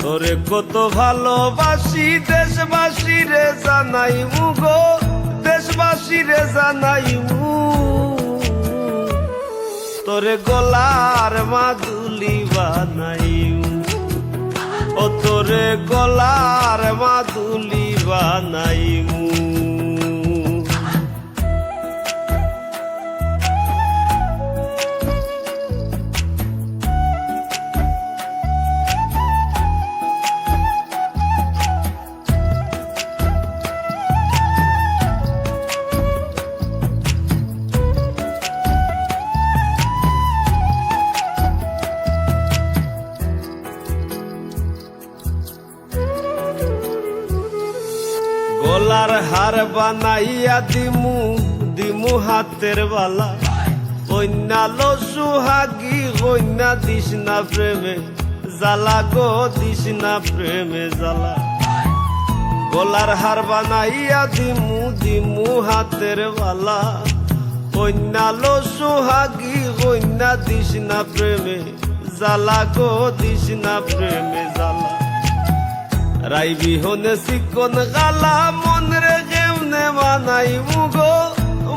তোরে কত ভালোবাসি দেশবাসী রে জানাইমু গো, দেশবাসী রে জানাইমু। তোরে গলার মাদুলি বানাইমু, ও তোরে গলার মাদুলি বানাইমু। গলার হার বানাইয়া দিমু, দিমু হাতের বালা। কন্যা লো সুহাগী কন্যা দিস না প্রেমে জ্বালা গো, দিস না প্রেমে জ্বালা। গলার হার বানাইয়া দিমু, দিমু হাতের বালা। কন্যা লো সুহাগী কন্যা দিস না প্রেমে জ্বালা গো, দিস না প্রেমে জ্বালা। রাই বিহনে চিকন গালা মন রে কেমনে মানাইমু গো,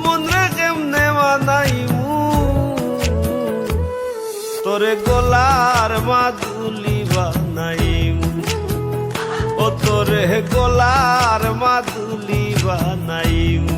মন রে কেমনে মানাইমু। তোরে গলার মাদুলি বানাইমু, ও তোরে গলার মাদুলি বানাইমু।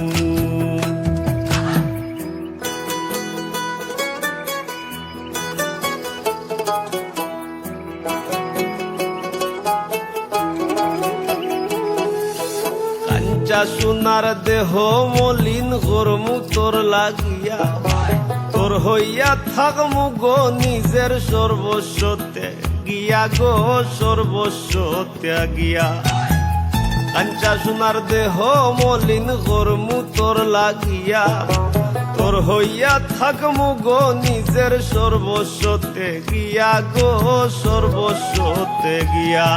সোনার দেহ মলিন গরমু তোর লাগিয়া, তোর হইয়া থাকমু গো নিজের সর্বস্ব ত্যাগিয়া গো, সর্বস্ব ত্যাগিয়া। কাঞ্চা সোনার দেহ মলিন গরমু তোর লাগিয়া, তোর হইয়া থাকমু গো নিজের সর্বস্ব ত্যাগিয়া গো, সর্বস্ব ত্যাগিয়া।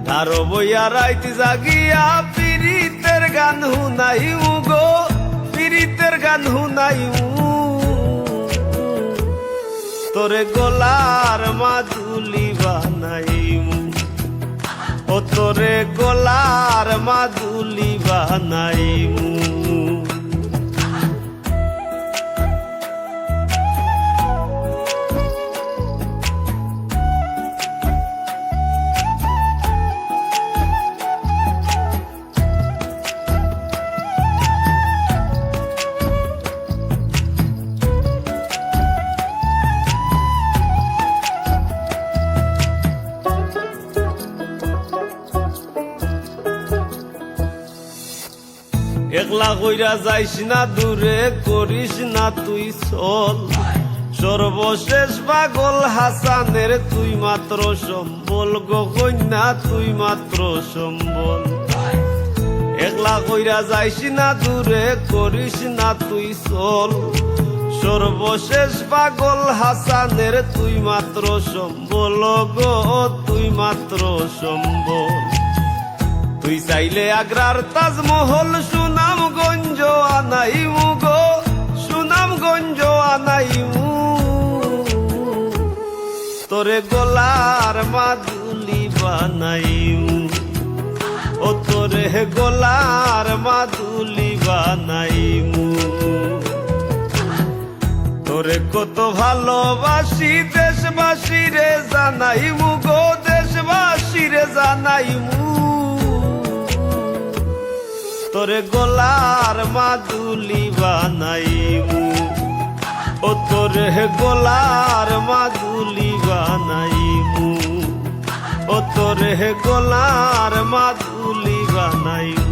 ধারো বইয়া রাইতে জাগিয়া পীড়িতের গান হুনাইমু গো, পীড়িতের গান হুনাইমু। তোরে গলার মাদুলি বানাইমু, ও তোরে গলার মাদুলি বানাইমু। একলা কইরা যাইস না দূরে, করিস না তুই চল। সর্বশেষ পাগল হাসানের তুই মাত্র সম্বল গো কন্যা, তুই মাত্র সম্বল। একলা কইরা যাইস না দূরে, করিস না তুই চল। সর্বশেষ পাগল হাসানের তুই মাত্র সম্বল গো, তুই মাত্র সম্বল। তুই চাইলে আগ্রার তাজমহল সুনামগঞ্জ আনাইমু গো, সুনামগঞ্জ আনাইমু। তোরে গলার মাদুলি বানাইমু, ও তোরে গলার মাদুলি বানাইমু। তোরে কত ভালোবাসি দেশবাসী রে জানাইমু গো, দেশবাসী রে জানাইমু। তোরে গলার মাদুলি বানাইমু, ও তোরে গলার মাদুলি বানাইমু, ও তোরে গলার মাদুলি বানাইমু।